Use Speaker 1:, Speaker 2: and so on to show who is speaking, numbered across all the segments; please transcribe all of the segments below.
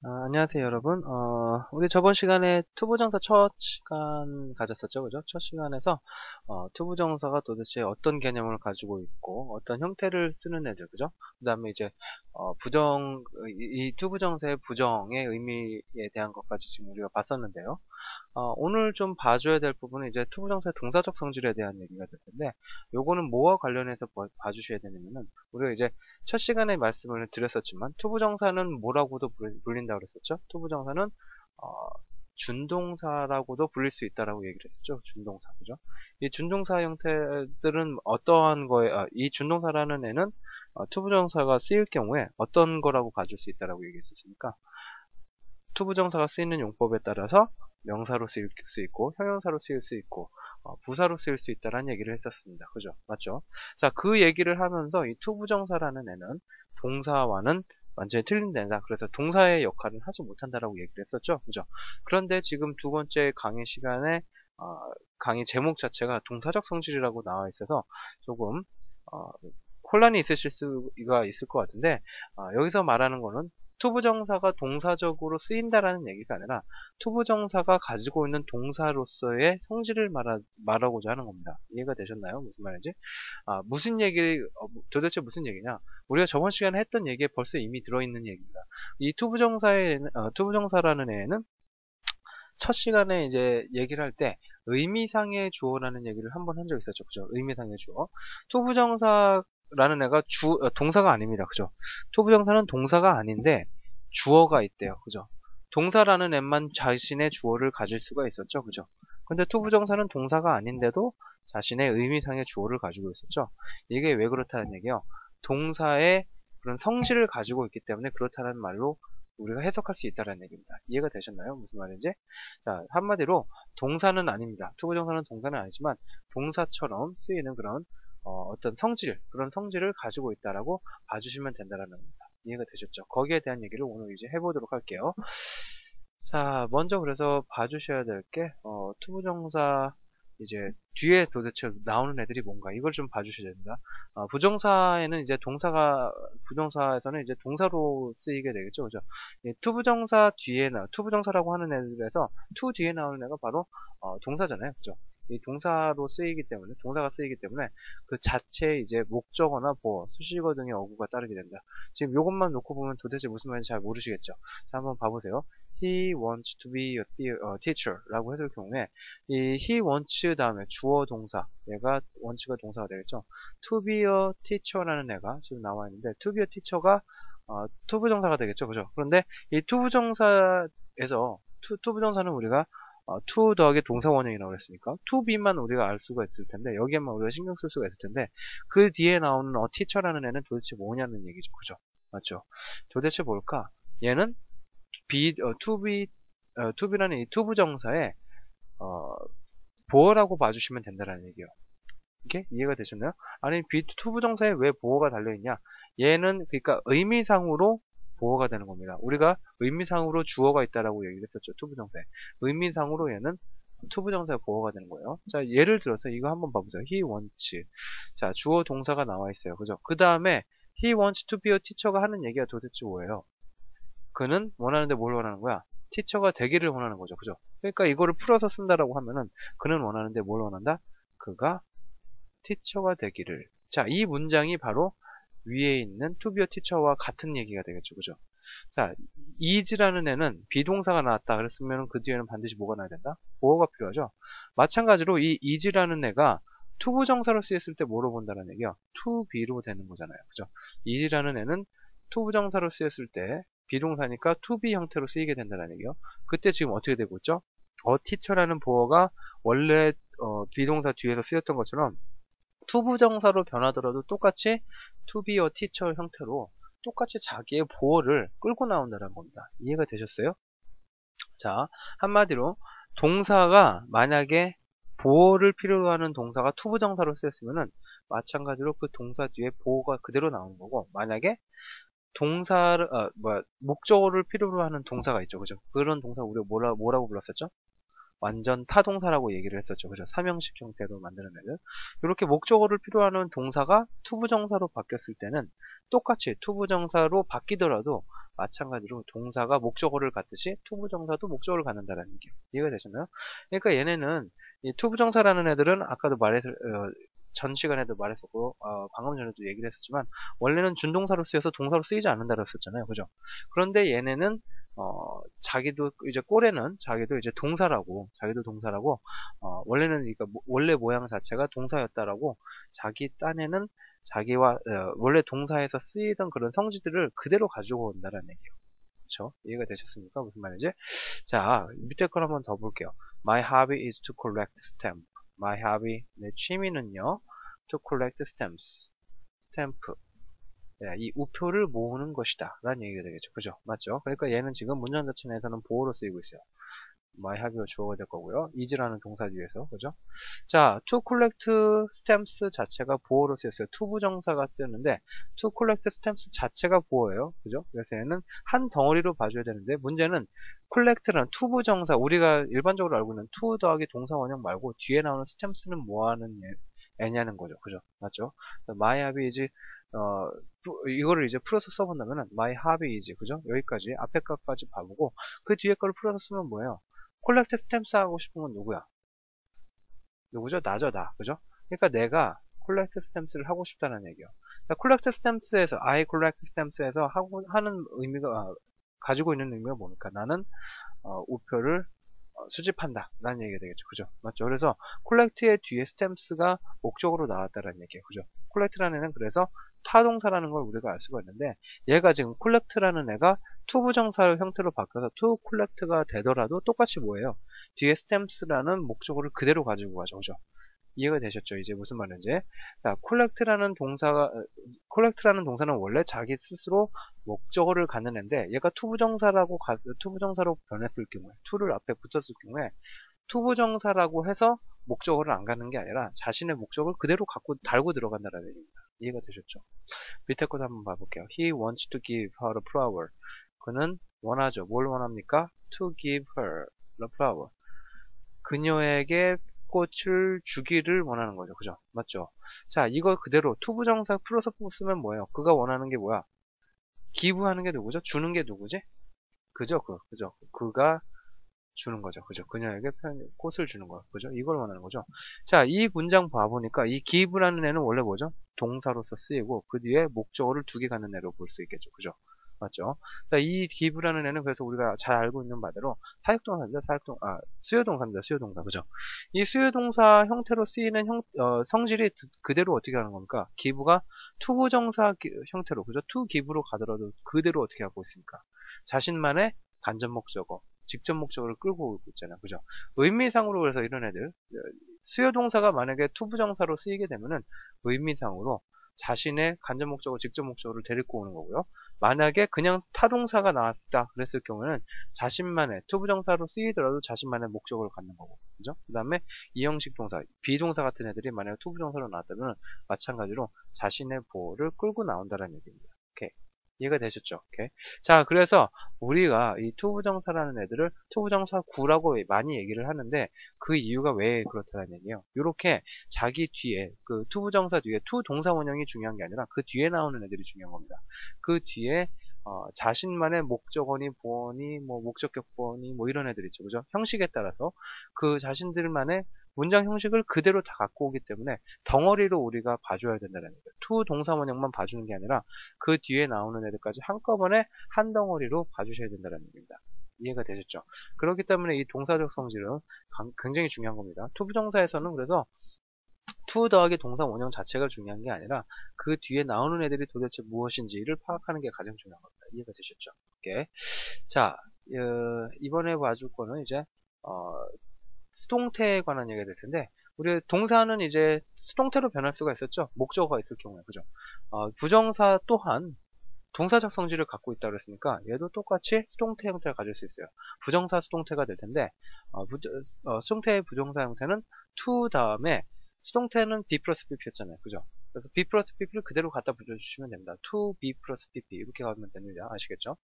Speaker 1: 안녕하세요, 여러분. 우리 저번 시간에 투부정사 첫 시간 가졌었죠, 그죠? 첫 시간에서, 투부정사가 도대체 어떤 개념을 가지고 있고, 어떤 형태를 쓰는 애들, 그죠? 그 다음에 이제, 이 투부정사의 부정의 의미에 대한 것까지 지금 우리가 봤었는데요. 오늘 좀 봐줘야 될 부분은 이제 투부정사의 동사적 성질에 대한 얘기가 될 텐데, 요거는 뭐와 관련해서 봐주셔야 되냐면은, 우리가 이제 첫 시간에 말씀을 드렸었지만, 투부정사는 뭐라고도 불린다고 그랬었죠? 투부정사는, 어, 준동사라고도 불릴 수 있다라고 얘기를 했었죠? 준동사, 그죠? 이 준동사 형태들은 어떠한 이 준동사라는 애는, 투부정사가 쓰일 경우에 어떤 거라고 봐줄 수 있다라고 얘기했었으니까, 투부정사가 쓰이는 용법에 따라서 명사로 쓰일 수 있고 형용사로 쓰일 수 있고 부사로 쓰일 수 있다라는 얘기를 했었습니다. 그죠? 맞죠? 자, 그 얘기를 하면서 이 투부정사라는 애는 동사와는 완전히 틀린 애다. 그래서 동사의 역할을 하지 못한다라고 얘기를 했었죠. 그죠? 그런데 지금 두 번째 강의 시간에 강의 제목 자체가 동사적 성질이라고 나와 있어서 조금 어, 혼란이 있으실 수가 있을 것 같은데 여기서 말하는 거는 투부정사가 동사적으로 쓰인다라는 얘기가 아니라 투부정사가 가지고 있는 동사로서의 성질을 말하고자 하는 겁니다. 이해가 되셨나요? 무슨 말인지? 도대체 무슨 얘기냐? 우리가 저번 시간에 했던 얘기에 벌써 이미 들어있는 얘기입니다. 이 투부정사라는 애는 첫 시간에 이제 얘기를 할 때 의미상의 주어라는 얘기를 한번 한 적 있었죠. 그죠? 의미상의 주어. 투부정사라는 애가 동사가 아닙니다. 그죠? 투부정사는 동사가 아닌데 주어가 있대요. 그죠? 동사라는 애만 자신의 주어를 가질 수가 있었죠. 그죠? 근데 투부정사는 동사가 아닌데도 자신의 의미상의 주어를 가지고 있었죠. 이게 왜 그렇다는 얘기예요? 동사의 그런 성질을 가지고 있기 때문에 그렇다는 말로 우리가 해석할 수 있다는 얘기입니다. 이해가 되셨나요? 무슨 말인지? 자, 한마디로 동사는 아닙니다. 투부정사는 동사는 아니지만 동사처럼 쓰이는 그런 어떤 그런 성질을 가지고 있다라고 봐주시면 된다는 겁니다. 이해가 되셨죠? 거기에 대한 얘기를 오늘 이제 해보도록 할게요. 자, 먼저 그래서 봐주셔야 될 게, 투부정사, 이제, 뒤에 도대체 나오는 애들이 뭔가, 이걸 좀 봐주셔야 됩니다. 부정사에서는 이제 동사로 쓰이게 되겠죠. 그죠? 투부정사라고 하는 애들에서, 투 뒤에 나오는 애가 바로, 동사잖아요. 그죠? 이 동사가 쓰이기 때문에, 그 자체에 이제 목적어나 보어, 수식어 등의 어구가 따르게 됩니다. 지금 이것만 놓고 보면 도대체 무슨 말인지 잘 모르시겠죠? 자, 한번 봐보세요. He wants to be a teacher 라고 했을 경우에 이 he wants 다음에 주어 동사 얘가 wants가 동사가 되겠죠. to be a teacher라는 애가 지금 나와 있는데 to be a teacher가 투부정사가 되겠죠. 그죠? 그런데 이 투부정사에서 투부정사는 우리가 to 더하기 동사 원형이라고 했으니까 to be만 우리가 알 수가 있을 텐데 여기에만 우리가 신경 쓸 수가 있을 텐데 그 뒤에 나오는 teacher라는 애는 도대체 뭐냐는 얘기죠. 그죠? 맞죠? 도대체 뭘까? 얘는 to be라는 이 투부정사에, 보어라고 봐주시면 된다는 얘기예요. 이게 이해가 되셨나요? 아니, 투부정사에 왜 보어가 달려있냐? 얘는, 그러니까 의미상으로 보어가 되는 겁니다. 우리가 의미상으로 주어가 있다라고 얘기를 했었죠, 투부정사에. 의미상으로 얘는 투부정사에 보어가 되는 거예요. 자, 예를 들어서 이거 한번 봐보세요. He wants. 자, 주어 동사가 나와 있어요. 그죠? 그 다음에 he wants to be a teacher가 하는 얘기가 도대체 뭐예요? 그는 원하는데 뭘 원하는 거야? 티처가 되기를 원하는 거죠. 그죠? 그러니까 이거를 풀어서 쓴다라고 하면은 그는 원하는데 뭘 원한다? 그가 티처가 되기를. 자, 이 문장이 바로 위에 있는 to be a teacher와 같은 얘기가 되겠죠. 그죠? 자, is라는 애는 비동사가 나왔다 그랬으면 그 뒤에는 반드시 뭐가 나야 된다? 보어가 필요하죠. 마찬가지로 이 is라는 애가 투부정사로 쓰였을 때 뭐로 본다는 얘기야? to be로 되는 거잖아요. 그죠? is라는 애는 투부정사로 쓰였을 때 비동사니까 to be 형태로 쓰이게 된다는 얘기요. 그때 지금 어떻게 되고 있죠? teacher라는 보어가 원래 비동사 뒤에서 쓰였던 것처럼 투부정사로 변하더라도 똑같이 to be a teacher 형태로 똑같이 자기의 보어를 끌고 나온다는 겁니다. 이해가 되셨어요? 자, 한마디로 동사가 만약에 보어를 필요로 하는 동사가 투부정사로 쓰였으면은 마찬가지로 그 동사 뒤에 보어가 그대로 나오는 거고 만약에 목적어를 필요로 하는 동사가 있죠. 그죠? 그런 동사 우리가 뭐라고 불렀었죠? 완전 타동사라고 얘기를 했었죠. 그죠? 삼형식 형태로 만드는 애들. 이렇게 목적어를 필요로 하는 동사가 투부정사로 바뀌었을 때는 똑같이 투부정사로 바뀌더라도 마찬가지로 동사가 목적어를 갖듯이 투부정사도 목적어를 갖는다는 얘기예요. 이해가 되셨나요? 그러니까 얘네는 이 투부정사라는 애들은 아까도 전 시간에도 말했었고 방금 전에도 얘기를 했었지만 원래는 준동사로 쓰여서 동사로 쓰이지 않는다 그랬었잖아요. 그죠? 그런데 얘네는 자기도 이제 꼴에는 자기도 이제 자기도 동사라고 원래는 그러니까 원래 모양 자체가 동사였다라고 자기 딴에는 자기와 원래 동사에서 쓰이던 그런 성질들을 그대로 가지고 온다는 얘기예요. 그렇죠? 이해가 되셨습니까? 무슨 말인지? 자, 밑에 걸 한번 더 볼게요. My hobby is to collect stamp. My hobby, 내 취미는요, to collect stamps. 스탬프. 이 우표를 모으는 것이다. 라는 얘기가 되겠죠. 그죠? 맞죠? 그러니까 얘는 지금 문장 자체 내에서는 보어로 쓰이고 있어요. my hobby가 주어가 될 거고요. is라는 동사 뒤에서. 그죠? 자, to collect stamps 자체가 보어로 쓰였어요. to 부정사가 쓰였는데, to collect stamps 자체가 보어예요. 그죠? 그래서 얘는 한 덩어리로 봐줘야 되는데, 문제는 collect라는 to 부정사, 우리가 일반적으로 알고 있는 to 더하기 동사 원형 말고 뒤에 나오는 stamps는 뭐 하는 애냐는 거죠. 그죠? 맞죠? my hobby is 이거를 이제 풀어서 써본다면은 my hobby is 그죠? 여기까지 앞에 것까지 봐보고 그 뒤에 거를 풀어서 쓰면 뭐예요? collect stamps 하고 싶은 건 누구야? 누구죠? 나죠, 나. 그죠? 그러니까 내가 collect stamps를 하고 싶다는 얘기예요. collect stamps에서 I collect stamps에서 하는 의미가 가지고 있는 의미가 뭡니까? 나는 우표를 수집한다 라는 얘기가 되겠죠. 그죠? 맞죠? 그래서 collect의 뒤에 stamps가 목적으로 나왔다라는 얘기예요. 그죠? collect라는 애는 그래서 타동사라는 걸 우리가 알 수가 있는데 얘가 지금 collect라는 애가 to 부정사 형태로 바뀌어서 to collect가 되더라도 똑같이 뭐예요? 뒤에 stamps라는 목적어를 그대로 가지고 가죠. 그죠? 이해가 되셨죠? 이제 무슨 말인지. 자, collect라는 동사는 원래 자기 스스로 목적어를 갖는 애인데 얘가 투부정사로 변했을 경우에 to를 앞에 붙였을 경우에 투부정사라고 해서 목적어를 안 갖는 게 아니라 자신의 목적을 그대로 달고 들어간다는 얘기입니다. 이해가 되셨죠? 밑에 것도 한번 봐볼게요. He wants to give her a flower. 그는 원하죠. 뭘 원합니까? To give her a flower. 그녀에게 꽃을 주기를 원하는 거죠. 그죠? 맞죠? 자, 이거 그대로 투부정사 풀어서 쓰면 뭐예요? 그가 원하는 게 뭐야? 기부하는 게 누구죠? 주는 게 누구지? 그죠? 그죠? 그가 주는 거죠. 그죠? 그녀에게 꽃을 주는 거. 그죠? 이걸 원하는 거죠. 자, 이 문장 봐보니까 이 give라는 애는 원래 뭐죠? 동사로서 쓰이고 그 뒤에 목적어를 두 개 갖는 애로 볼 수 있겠죠. 그죠? 맞죠? 자, 이 give라는 애는 그래서 우리가 잘 알고 있는 바대로 사역동사입니다. 수요동사입니다. 수요동사. 그죠? 이 수요동사 형태로 쓰이는 성질이 그대로 어떻게 하는 겁니까? give가 투부정사 형태로, 그죠? to give로 가더라도 그대로 어떻게 하고 있습니까? 자신만의 간접 목적어, 직접 목적어를 끌고 오고 있잖아요. 그죠? 의미상으로 그래서 이런 애들, 수요동사가 만약에 투부정사로 쓰이게 되면은 의미상으로 자신의 간접 목적어, 직접 목적어를 데리고 오는 거고요. 만약에 그냥 타동사가 나왔다 그랬을 경우에는 자신만의 투부정사로 쓰이더라도 자신만의 목적어를 갖는 거고, 그죠? 그 다음에 이형식 동사, 비동사 같은 애들이 만약에 투부정사로 나왔다면 마찬가지로 자신의 보호를 끌고 나온다는 얘기입니다. 오케이. 이해가 되셨죠? 오케이. 자, 그래서 우리가 이 투부정사라는 애들을 투부정사 구라고 많이 얘기를 하는데 그 이유가 왜 그렇다는 얘기예요. 이렇게 자기 뒤에 그 투부정사 뒤에 투 동사 원형이 중요한 게 아니라 그 뒤에 나오는 애들이 중요한 겁니다. 그 뒤에 자신만의 목적어니 보어니 뭐 목적격 보어니 뭐 이런 애들 있죠. 그죠? 형식에 따라서 그 자신들만의 문장 형식을 그대로 다 갖고 오기 때문에 덩어리로 우리가 봐줘야 된다는 거예요. 투 동사 원형만 봐주는 게 아니라 그 뒤에 나오는 애들까지 한꺼번에 한 덩어리로 봐주셔야 된다는 얘기입니다. 이해가 되셨죠? 그렇기 때문에 이 동사적 성질은 굉장히 중요한 겁니다. 투부정사에서는 그래서 to 더하기 동사 원형 자체가 중요한 게 아니라 그 뒤에 나오는 애들이 도대체 무엇인지를 파악하는 게 가장 중요한 겁니다. 이해가 되셨죠? 오케이. 자, 이번에 봐줄 거는 이제 수동태에 관한 얘기가 될 텐데 우리 동사는 이제 수동태로 변할 수가 있었죠. 목적어가 있을 경우에 그죠? 부정사 또한 동사적 성질을 갖고 있다고 그랬으니까 얘도 똑같이 수동태 형태를 가질 수 있어요. 부정사 수동태가 될 텐데 수동태의 부정사 형태는 to 다음에 수동태는 be 플러스 pp였잖아요. 그죠? 그래서 be 플러스 pp를 그대로 갖다 붙여주시면 됩니다. to be 플러스 pp 이렇게 가면 됩니다. 아시겠죠?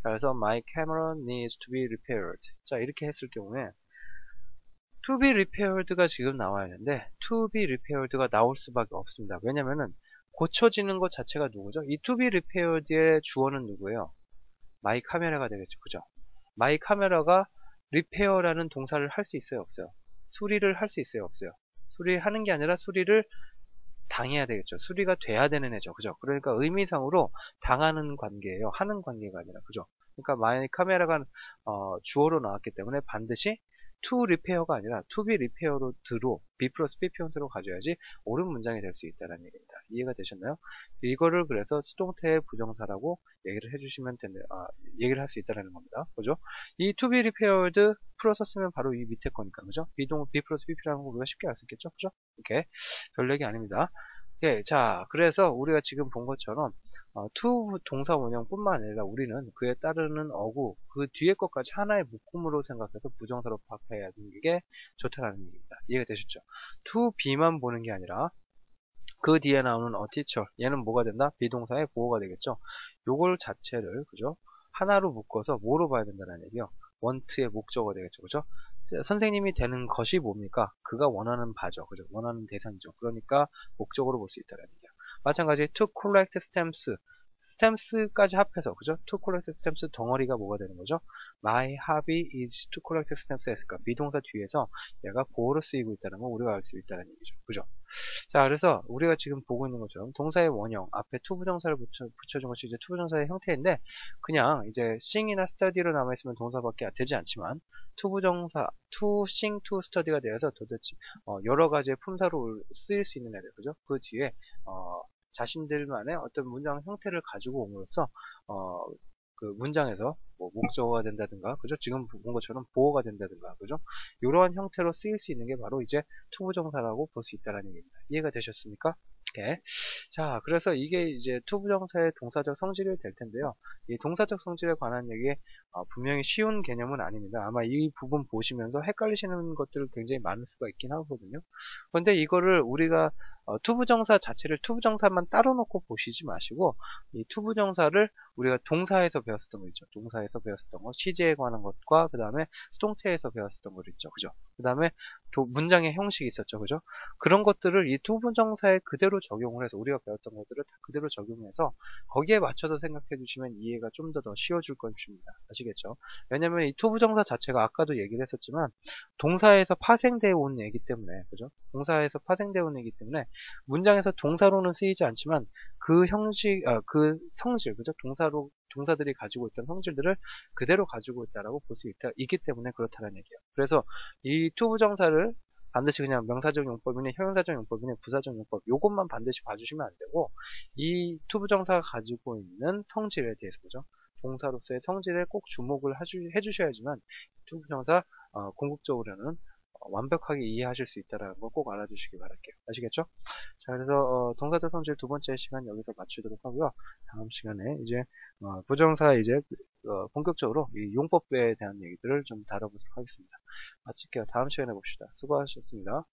Speaker 1: 자, 그래서 my camera needs to be repaired. 자, 이렇게 했을 경우에 to be repaired가 지금 나와야 하는데 to be repaired가 나올 수밖에 없습니다. 왜냐면은 고쳐지는 것 자체가 누구죠? 이 to be repaired의 주어는 누구예요? my 카메라가 되겠죠. 그죠? my 카메라가 repair라는 동사를 할 수 있어요? 없어요? 수리를 할 수 있어요? 없어요? 수리하는 게 아니라 수리를 당해야 되겠죠. 수리가 돼야 되는 애죠. 그죠? 그러니까 의미상으로 당하는 관계예요. 하는 관계가 아니라. 그죠? 그러니까 my 카메라가 주어로 나왔기 때문에 반드시 to repair가 아니라 to be repaired로 be 플러스 pp 형태로 가져야지 옳은 문장이 될 수 있다는 얘기입니다. 이해가 되셨나요? 이거를 그래서 수동태의 부정사라고 얘기를 해주시면 된다. 얘기를 할 수 있다는 겁니다. 그죠? 이 to be repaired 풀어서 쓰면 바로 이 밑에 거니까. 그죠? be 플러스 pp라는 거 우리가 쉽게 알 수 있겠죠? 그죠? 이렇게 별 얘기 아닙니다. 예, 자, 그래서 우리가 지금 본 것처럼 to 동사 원형뿐만 아니라 우리는 그에 따르는 어구, 그 뒤에 것까지 하나의 묶음으로 생각해서 부정사로 파악해야 하는 게 좋다는 얘기입니다. 이해가 되셨죠? to be만 보는 게 아니라 그 뒤에 나오는 a teacher, 얘는 뭐가 된다? 비동사의 보호가 되겠죠? 요걸 자체를, 그죠? 하나로 묶어서 뭐로 봐야 된다는 얘기요? want의 목적어가 되겠죠. 그죠? 선생님이 되는 것이 뭡니까? 그가 원하는 바죠. 그죠? 원하는 대상이죠. 그러니까 목적으로 볼 수 있다는 얘기야. 마찬가지 to collect stamps. stams까지 합해서, 그죠? to collect stamps 덩어리가 뭐가 되는 거죠? My hobby is to collect stamps 했을까? 비동사 뒤에서 얘가 보호로 쓰이고 있다는 거 우리가 알 수 있다는 얘기죠. 그죠? 자, 그래서 우리가 지금 보고 있는 것처럼 동사의 원형 앞에 to 부정사를 붙여준 것이 이제 to 부정사의 형태인데 그냥 이제 sing이나 study로 남아있으면 동사밖에 되지 않지만 to 부정사, to sing, to study가 되어서 도대체 여러 가지의 품사로 쓰일 수 있는 애들, 그죠? 그 뒤에 자신들만의 어떤 문장 형태를 가지고 옴으로써 그 문장에서 뭐 목적어가 된다든가, 그죠? 지금 본 것처럼 보호가 된다든가, 그죠? 이러한 형태로 쓰일 수 있는 게 바로 이제 투부정사라고 볼 수 있다는 얘기입니다. 이해가 되셨습니까? 오케이. 자, 그래서 이게 이제 투부정사의 동사적 성질이 될 텐데요. 이 동사적 성질에 관한 얘기 분명히 쉬운 개념은 아닙니다. 아마 이 부분 보시면서 헷갈리시는 것들 굉장히 많을 수가 있긴 하거든요. 그런데 이거를 우리가 투부정사 자체를 투부정사만 따로 놓고 보시지 마시고 이 투부정사를 우리가 동사에서 배웠었던 거 있죠. 동사에서 배웠었던 거, 시제에 관한 것과 그 다음에 수동태에서 배웠었던 거 있죠. 그죠? 그 다음에 문장의 형식이 있었죠. 그죠? 그런 것들을 이 투부정사에 그대로 적용을 해서 우리가 배웠던 것들을 다 그대로 적용해서 거기에 맞춰서 생각해 주시면 이해가 좀 더 쉬워질 것입니다. 아시겠죠? 왜냐면 이 투부정사 자체가 아까도 얘기를 했었지만 동사에서 파생되어 온 얘기 때문에, 그죠? 동사에서 파생되어 온 얘기 때문에 문장에서 동사로는 쓰이지 않지만 그 형식, 그 성질, 그죠? 동사들이 가지고 있던 성질들을 그대로 가지고 있다라고 볼 수 있기 때문에 그렇다는 얘기예요. 그래서 이 투부정사를 반드시 그냥 명사적 용법이니 형용사적 용법이니 부사적 용법 요것만 반드시 봐주시면 안 되고 이 투부정사가 가지고 있는 성질에 대해서, 그죠? 동사로서의 성질에 꼭 주목을 해주셔야지만 투부정사 궁극적으로는 완벽하게 이해하실 수 있다는 걸 꼭 알아주시기 바랄게요. 아시겠죠? 자, 그래서 동사적 성질 두 번째 시간 여기서 마치도록 하고요. 다음 시간에 이제 부정사 이제 본격적으로 이 용법에 대한 얘기들을 좀 다뤄보도록 하겠습니다. 마칠게요. 다음 시간에 봅시다. 수고하셨습니다.